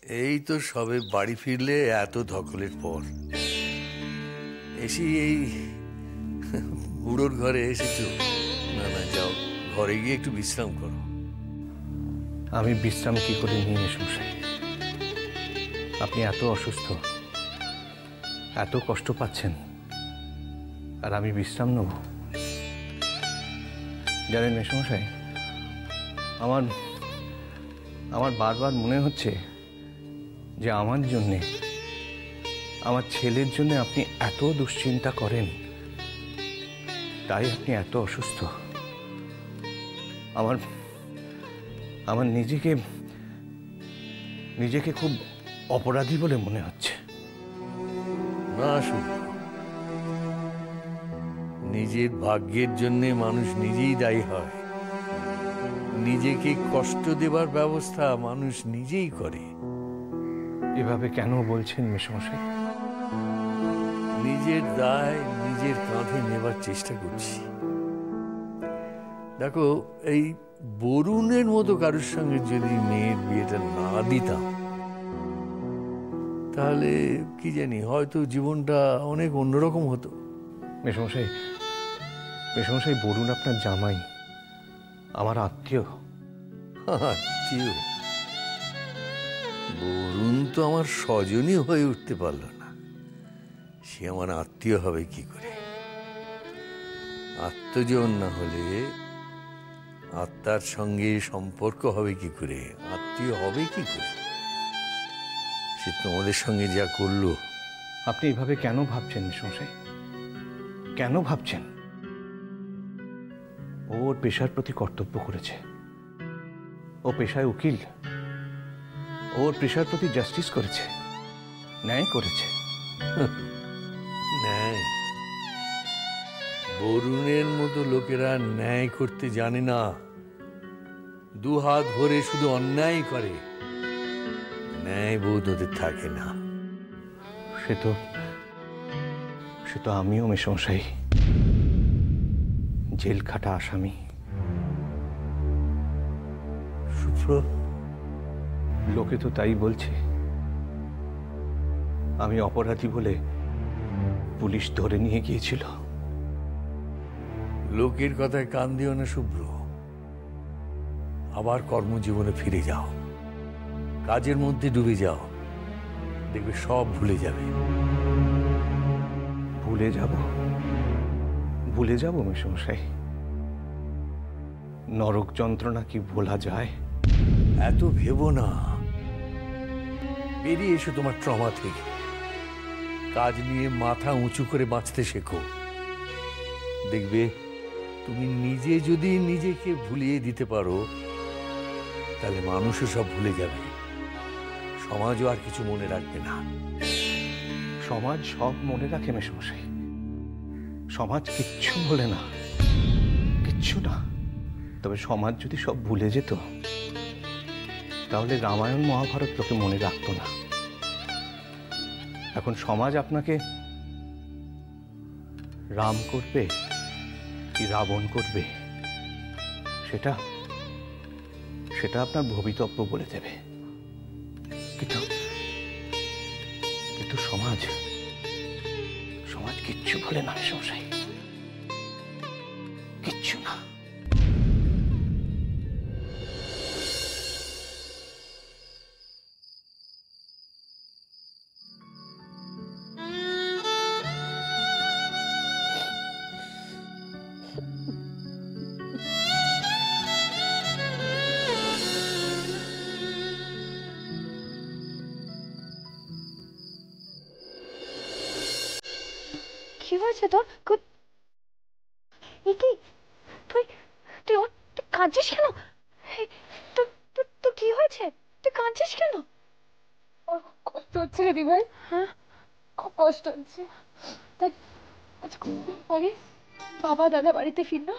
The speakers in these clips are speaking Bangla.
এই তো সবে বাড়ি ফিরলে এত ধকলের পর এসে এই বুড়োর ঘরে এসেছো। না না, যাও ঘরে গিয়ে একটু বিশ্রাম করো। আমি বিশ্রাম কি করে নিয়ে মেশমশাই? আপনি এত অসুস্থ, এত কষ্ট পাচ্ছেন, আর আমি বিশ্রাম নেব? জানেন মেশমশাই, আমার আমার বারবার মনে হচ্ছে যে আমার জন্যে, আমার ছেলের জন্য আপনি এত দুশ্চিন্তা করেন, তাই আপনি এত অসুস্থ। আমার আমার নিজেকে খুব অপরাধী বলে মনে হচ্ছে। না শুভ, নিজের ভাগ্যের জন্য মানুষ নিজেই দায়ী হয়। নিজেকে কষ্ট দেবার ব্যবস্থা মানুষ নিজেই করে। এভাবে কেন বলছেন মেশমশাই? নিজের দায় নিজের কাঁধে নেবার চেষ্টা করছি। দেখো, এই বরুণের মতো কারোর সঙ্গে যদি মেয়ের বিয়েটা না দিতাম, তাহলে কি জানি হয়তো জীবনটা অনেক অন্যরকম হতো। মেশমশাই, মেশমশাই, বরুণ আপনার জামাই, আমার আত্মীয়। আত্মীয়? বরুণ তো আমার স্বজনই হয়ে উঠতে পারল না, সে আমার আত্মীয় হবে কি করে? আত্মজন না হলে আত্মার সঙ্গে সম্পর্ক হবে কি করে, আত্মীয় হবে কি করে? সে তোমাদের সঙ্গে যা করলো। আপনি এভাবে কেন ভাবছেন মেশমশাই? কেন ভাবছেন? ওর পেশার প্রতি কর্তব্য করেছে, ও পেশায় উকিল, ওর পেশার প্রতি জাস্টিস করেছে, ন্যায় করেছে। ন্যায়? বরুণের মতো লোকেরা ন্যায় করতে জানে না, দুহাত ভরে শুধু অন্যায় করে, ন্যায় বোধ ওদের থাকে না। সে তো আমিও মেশমশাই, জেল খাটা আসামি। শুভ্র, লোকে তো তাই বলছে। আমি অপরাধী বলে পুলিশ ধরে নিয়ে গিয়েছিল। লোকের কথায় কান দিও না শুভ্র। আবার কর্মজীবনে ফিরে যাও, কাজের মধ্যে ডুবে যাও, দেখবে সব ভুলে যাবে। ভুলে যাব মেশমশাই? নরক যন্ত্রণা কি ভোলা যায়? এত ভেবো না, বেরিয়ে এসো তোমার ট্রমা থেকে। কাজ নিয়ে মাথা উঁচু করে বাঁচতে শেখো। দেখবে তুমি নিজে যদি নিজেকে ভুলিয়ে দিতে পারো, তাহলে মানুষও সব ভুলে যাবে, সমাজও আর কিছু মনে রাখবে না। সমাজ সব মনে রাখে মেশমশাই, সমাজ কিচ্ছু বলে না, কিচ্ছু না। তবে সমাজ যদি সব ভুলে যেত, তাহলে রামায়ণ মহাভারত লোকে মনে রাখতো না। এখন সমাজ আপনাকে রাম করবে কি রাবণ করবে, সেটা আপনার ভবিতব্য বলে দেবে। কিন্তু সমাজ কিচ্ছু বলে না মেশমশাই, কিচ্ছু না। কি হয়েছে তোর? কি তুই তুই তুই কাঁদছিস কেন? তোর কি হয়েছে? তুই কাঁদছিস কেন? কষ্ট হচ্ছে রে দিভাই। হ্যাঁ, খুব কষ্ট হচ্ছে। দেখ, আচ্ছা আগে বাবা দাদা বাড়িতে ফিরলো,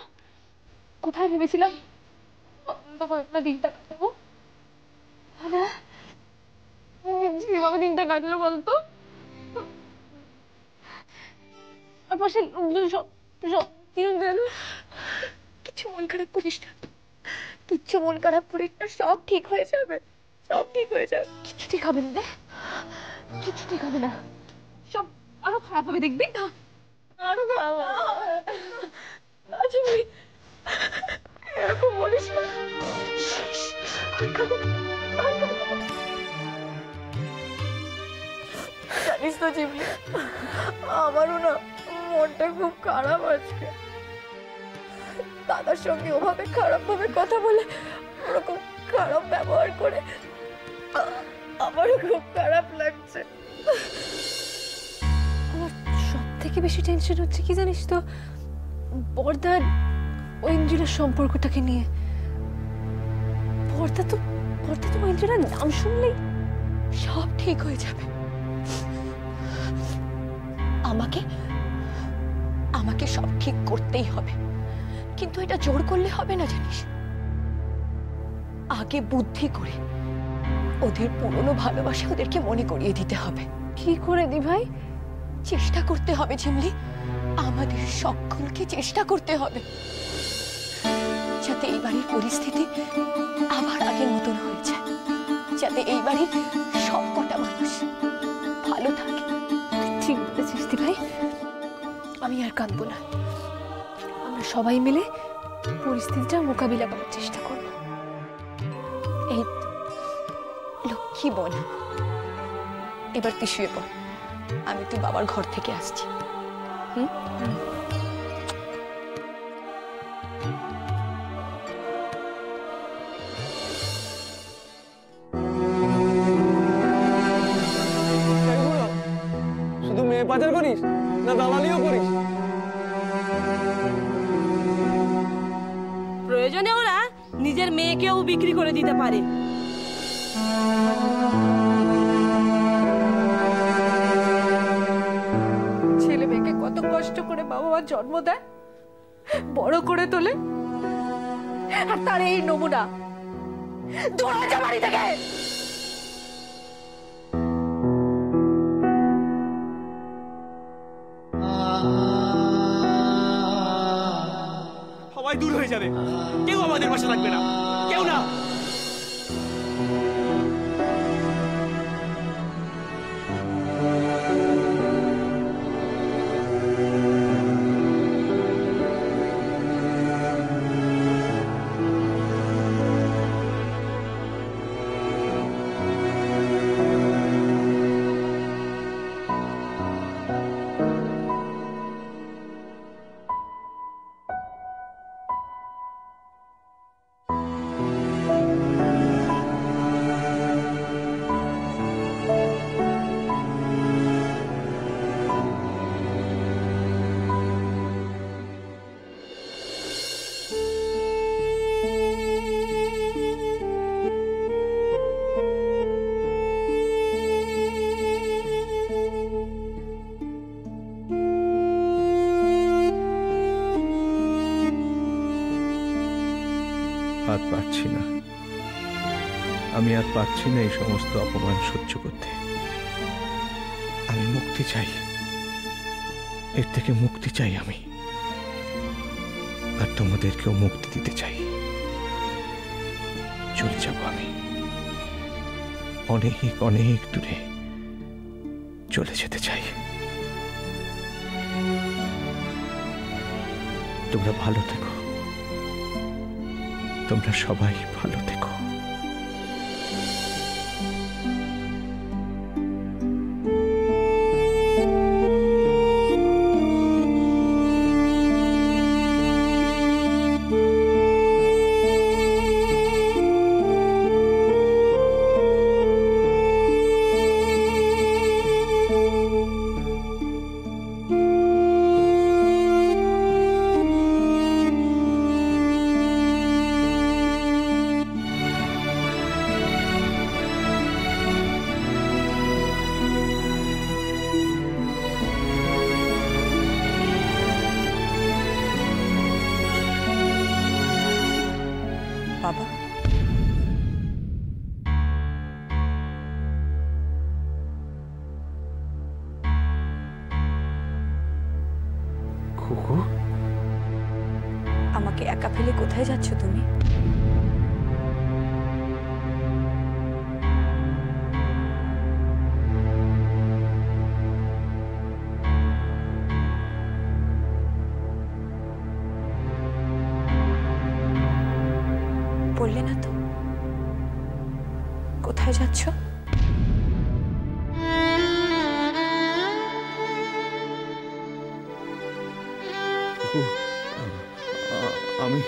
কোথায় ভেবেছিলাম একটা দিনটা কাটাবো। যেভাবে দিনটা কাটলো বলতো, আর পাশে সব কিছু মন খারাপ করিস না, কিচ্ছু মন খারাপ করিস না, সব ঠিক হয়ে যাবে, সব ঠিক হয়ে যাবে। কিছু ঠিক হবে না, কিছু ঠিক হবে না, সব আরো খারাপ হবে, দেখবি না? আরো খারাপ হবে। জিমলি, এরকম বলিস না। জানিস তো জিমলি, আমারও না মনটা খুব খারাপ আজকে। দাদার সঙ্গে ওভাবে খারাপ ভাবে কথা বলে, ওরকম খারাপ ব্যবহার করে আমারও খুব খারাপ লাগছে। আমার সব থেকে বেশি টেনশন হচ্ছে কি জানিস তো, বর্দার ঐন্দ্রিলার সম্পর্কটাকে নিয়ে। বর্দা তো ঐন্দ্রিলার নাম শুনলেই সব ঠিক হয়ে যাবে। আমাকে সব ঠিক করতেই হবে, কিন্তু এটা জোর করলে হবে না জানিস। আগে বুদ্ধি করে ওদের পুরনো ভালোবাসা ওদেরকে মনে করিয়ে দিতে হবে। কি করে দি ভাই? চেষ্টা করতে হবে ঝিমলি, আমাদের সকলকে চেষ্টা করতে হবে, যাতে এই বাড়ির পরিস্থিতি আবার আগের মতন হয়ে যায়, যাতে এই বাড়ির সবকটা মানুষ ভালো থাকে। ঠিক বলেছিস দি ভাই, আমি আর কাঁদবো না। আমরা সবাই মিলে পরিস্থিতিটা মোকাবিলা করার চেষ্টা করব। এই লক্ষ্মী বোন, এবার তুই শুয়ে পড়, আমি তুই বাবার ঘর থেকে আসছি। শুধু মেয়ে পাচার করিস না দালালিও করিস? প্রয়োজনে ওরা নিজের মেয়েকেও বিক্রি করে দিতে পারে। ছেলে মেয়েকে কত কষ্ট করে বাবা মা জন্ম দেয়, বড় করে তোলে, আর তার এই নমুনা। দৌড়া যা বাড়ি থেকে। সবাই দূর হয়ে যাবে, কেউ আমাদের পাশে থাকবে না, কেউ না। আর পারছি না, আমি আর পারছি না এই সমস্ত অপমান সহ্য করতে। আমি মুক্তি চাই, এর থেকে মুক্তি চাই আমি, আর তোমাদেরকেও মুক্তি দিতে চাই। চলে যাব আমি, অনেক অনেক দূরে চলে যেতে চাই। তোমরা ভালো থেকো, তোমরা সবাই ভালো থেকো। বাবা, খুকু, আমাকে একা ফেলে কোথায় যাচ্ছ তুমি? কোথায় যাচ্ছ? আমি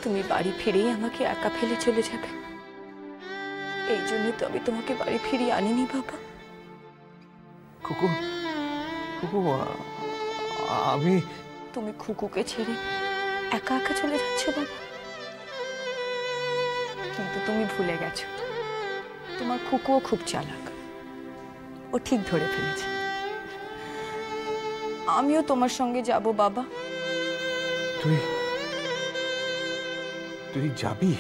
তুমি বাড়ি ফিরেই আমাকে একা ফেলে চলে যাবে, এই জন্য তো আমি তোমাকে বাড়ি ফিরিয়ে আনিনি বাবা। খুকু, খুকু, আমি তুমি খুকুকে ছেড়ে একা একা চলে যাচ্ছ বাবা, কিন্তু তুমি ভুলে গেছো তোমার খুকুও খুব চালাক, ও ঠিক ধরে ফেলেছে। আমিও তোমার সঙ্গে যাব বাবা। তুই তুই যাবি?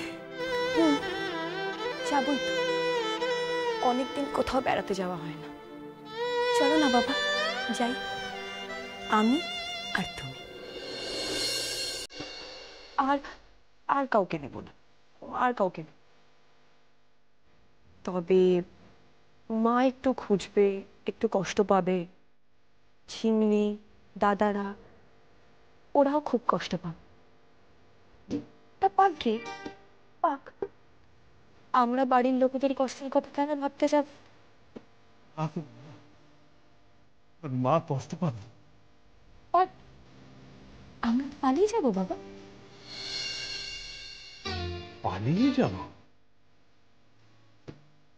যাবই তো, অনেকদিন কোথাও বেড়াতে যাওয়া হয় না। চলো না বাবা, যাই, আমি আর তুমি। আর আর কাউকে নেব না, আর কাউকে নেব। তবে মা একটু খুঁজবে, একটু কষ্ট পাবে। ঝিমলি, দাদারা, ওরাও খুব কষ্ট পাবে। তা পাক রে, পাক। আমরা বাড়ির লোকেদের কষ্টের কথা কেন ভাবতে যাব? মা কষ্ট পাবে। আমরা পালিয়ে যাব বাবা। পালিয়ে যাব?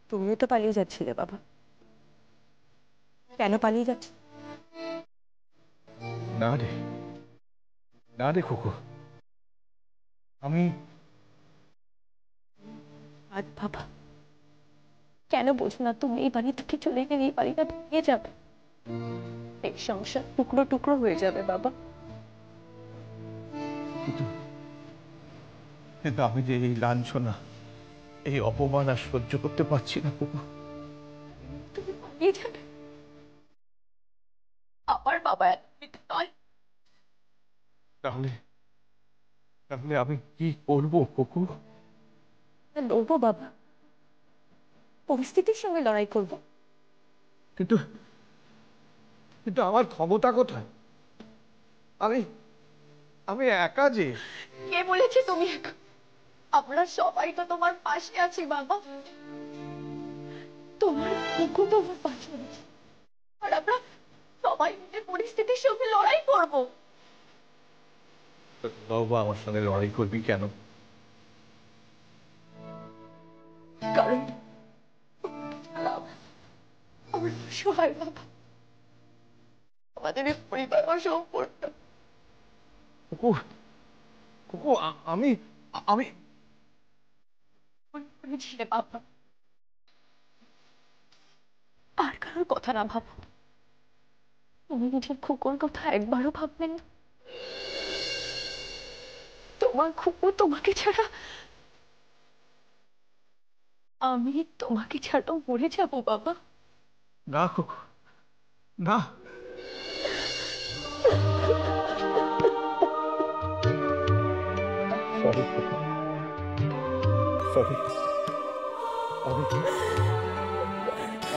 তুমিও তো পালিয়ে যাচ্ছিলে বাবা, কেন পালিয়ে যাচ্ছ? না রে, না রে খুকু, আমি আজ বাবা কেন বোঝো না? তুমি এই বাড়ি থেকে চলে গেলে এই বাড়িটা ভেঙে যাবে, এই সংসার টুকরো টুকরো হয়ে যাবে বাবা। কিন্তু আমি যে এই লাঞ্ছনা, এই অপমান আর সহ্য করতে পারছি না খুকু। তুমি পালিয়ে যাবে, আমার বাবা এত নয়। তাহলে তাহলে আমি কি করবো খুকু? লড়বো বাবা, পরিস্থিতির সঙ্গে লড়াই করব। কিন্তু কিন্তু আমার ক্ষমতা কোথায়? আমি আমি একা যে। কে বলেছে তুমি একা? আমরা সবাই তো তোমার পাশে আছি বাবা, তোমার কুকু তোমার পাশে আছে, আর আমরা সবাই মিলে পরিস্থিতির সঙ্গে লড়াই করব। বাবা আমার সঙ্গে লড়াই করবি কেন? কারণ আমরা সবাই বাবা, আমাদের এই পরিবার অসম্পূর্ণ। কুকু, কুকু, আমি আমি ছিলে বাবা, আর কারোর কথা না ভাবো। তুমি নিজের খুকুর কথা একবারও ভাববেন না। তোমার খুকু তোমাকে ছাড়া, আমি তোমাকে ছাড়াও মরে যাবো বাবা। না খুকু, না। সরি খুকু, সরি।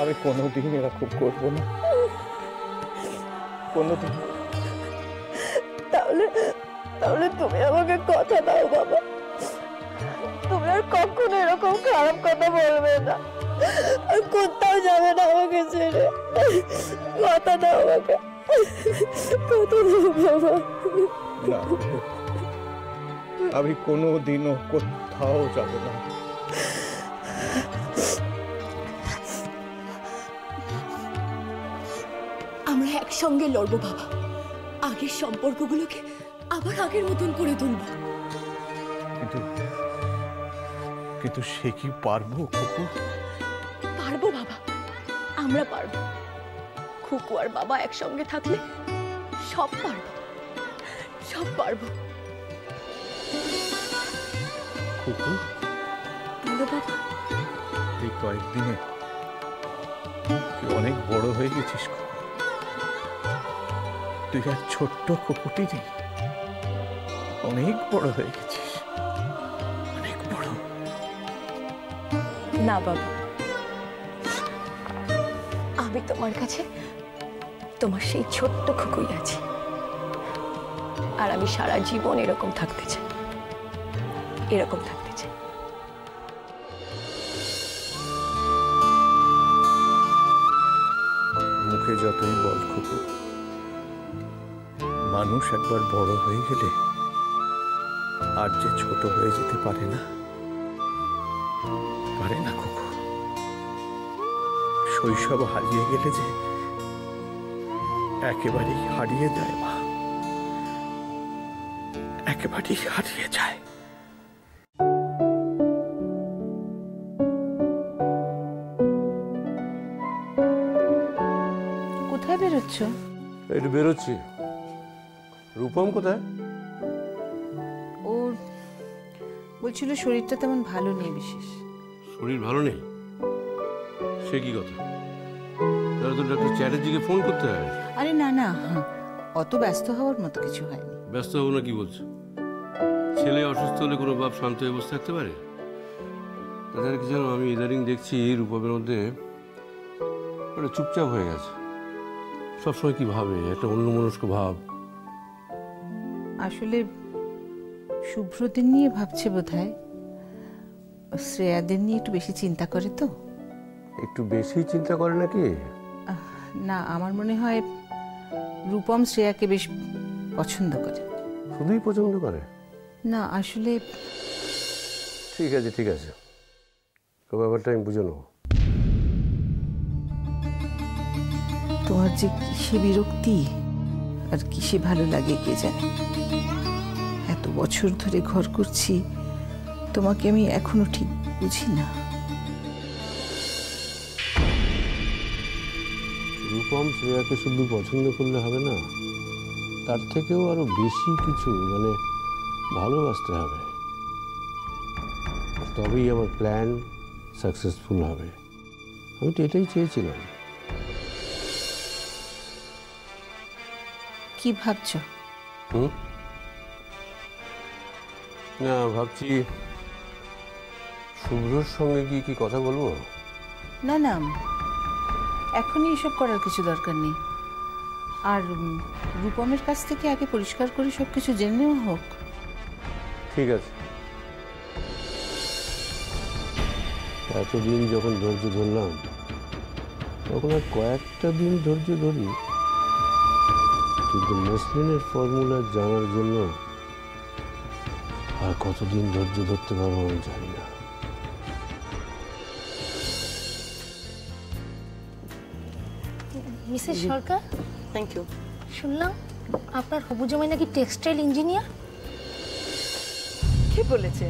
আমি কোনোদিন এরকম করবো না, কোনোদিন। তাহলে তাহলে তুমি আমাকে কথা দাও বাবা, তুমি আর কখনো এরকম খারাপ কথা বলবে না, আর কোথাও যাবে না আমাকে ছেড়ে। কথা দাও আমাকে, কথা দাও বাবা। না, আমি কোনোদিনও কোথাও যাব না। আমরা একসঙ্গে লড়বো বাবা, আগের সম্পর্কগুলোকে আবার আগের মতন করে তুলবো। কিন্তু কিন্তু সে কি পারবো খুকু? পারবো বাবা, আমরা পারবো। খুকু আর বাবা একসঙ্গে থাকলে সব পারবো, সব পারবো। খুকু, বলো বাবা। এই কয়েকদিনে তুই অনেক বড় হয়ে গেছিস খুকু। তুই আর ছোট্ট খুকুটি নেই, অনেক বড় হয়ে গেছিস, অনেক বড়। না বাবা, আমি তোমার কাছে তোমার সেই ছোট্ট খুকুই আছি, আর আমি সারা জীবন এরকম থাকতে চাই, এরকম থাকতে চাই। মুখে যতই বল খুকু, মানুষ একবার বড় হয়ে গেলে আর যে ছোট হয়ে যেতে পারে না খুকু। শৈশব হারিয়ে গেলে যে একেবারেই হারিয়ে যায় মা, একেবারেই হারিয়ে যায়। কোথায় বেরোচ্ছ? একটু বেরোচ্ছি। রূপম কোথায়? ওর বলছিল শরীরটা তেমন ভালো নেই বিশেষ। শরীর ভালো নেই? সে কি কথা? তাহলে তো ডক্টর চ্যাটার্জিকে ফোন করতে হবে। আরে না না, অত ব্যস্ত হওয়ার মতো কিছু হয়নি। ব্যস্ত হবো না কি বলছো? ছেলে অসুস্থ হলে কোনো বাপ শান্ত হয়ে বসে থাকতে পারে? তাছাড়া কি জানো, আমি ইদানিং দেখছি রূপমের মধ্যে ওটা চুপচাপ হয়ে গেছে। সবসময় কি ভাবে, একটা অন্যমনস্ক ভাব। আসলে শুভ্রদের নিয়ে ভাবছে বোধহয়, শ্রেয়াদের নিয়ে একটু বেশি চিন্তা করে তো। একটু বেশি চিন্তা করে নাকি? না, আমার মনে হয় রূপম শ্রেয়াকে বেশ পছন্দ করে। শুধুই পছন্দ করে? না আসলে ঠিক আছে ঠিক আছে, তো ব্যাপারটা আমি বুঝে নেবো। তোমার যে কিসে বিরক্তি আর কিসে ভালো লাগে কে জানে। এত বছর ধরে ঘর করছি, তোমাকে আমি এখনো ঠিক বুঝি না। রূপম শ্রেয়াকে শুধু পছন্দ করলে হবে না, তার থেকেও আরো বেশি কিছু, মানে ভালোবাসতে হবে। তবেই আমার প্ল্যান সাকসেসফুল হবে। আমি তো এটাই চেয়েছিলাম। কি ভাবছো? না, ভাবছি শুভ্রর সঙ্গে গিয়ে কি কথা বলবো। না না, এখনই এসব করার কিছু দরকার নেই। আর রূপমের কাছ থেকে আগে পরিষ্কার করে সবকিছু জেনে নেওয়া হোক। ঠিক আছে, এতদিন যখন ধৈর্য ধরলাম, তখন আর কয়েকটা দিন ধৈর্য ধরি। কিন্তু মসলিনের ফর্মুলা জানার জন্য আর কতদিন ধৈর্য ধরতে পারবো আমি জানি না। Mrs Sarkar, thank you. শুনলাম আপনার হবু জামাই নাকি টেক্সটাইল ইঞ্জিনিয়ার। কি বলেছে?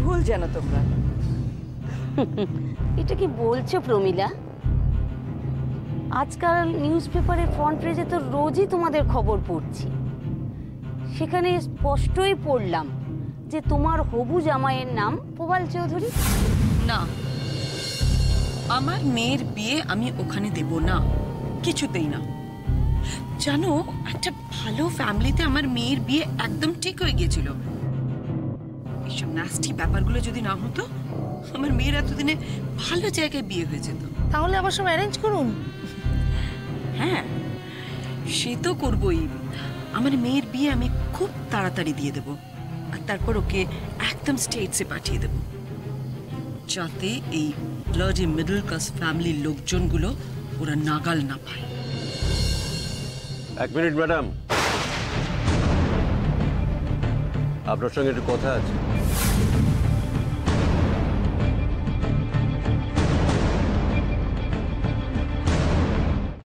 ভুল জানো তোমরা। এটা কি বলছো প্রমিলা? আজকাল নিউজ পেপারের ফ্রন্ট পেজে তো রোজই তোমাদের খবর পড়ছি। সেখানে স্পষ্টই পড়লাম যে তোমার হবু জামাইয়ের নাম প্রবাল চৌধুরী। না, আমার মেয়ের বিয়ে আমি ওখানে দেব না, কিছুতেই না। জানো, একটা ভালো ফ্যামিলিতে আমার মেয়ের বিয়ে একদম ঠিক হয়ে গিয়েছিল। এইসব নাস্টি ব্যাপারগুলো যদি না হতো, আমার মেয়ের এতদিনে ভালো জায়গায় বিয়ে হয়ে যেত। তাহলে আমার সব অ্যারেঞ্জ করুন। হ্যাঁ, সে তো করবই। আমার মেয়ের বিয়ে আমি খুব তাড়াতাড়ি দিয়ে দেব, আর তারপর ওকে একদম স্টেটসে পাঠিয়ে দেব, যাতে এই ব্লাডি মিডল ক্লাস ফ্যামিলির লোকজনগুলো ওরা নাগাল না পায়। এক মিনিট ম্যাডাম, আপনার সঙ্গে একটু কথা আছে।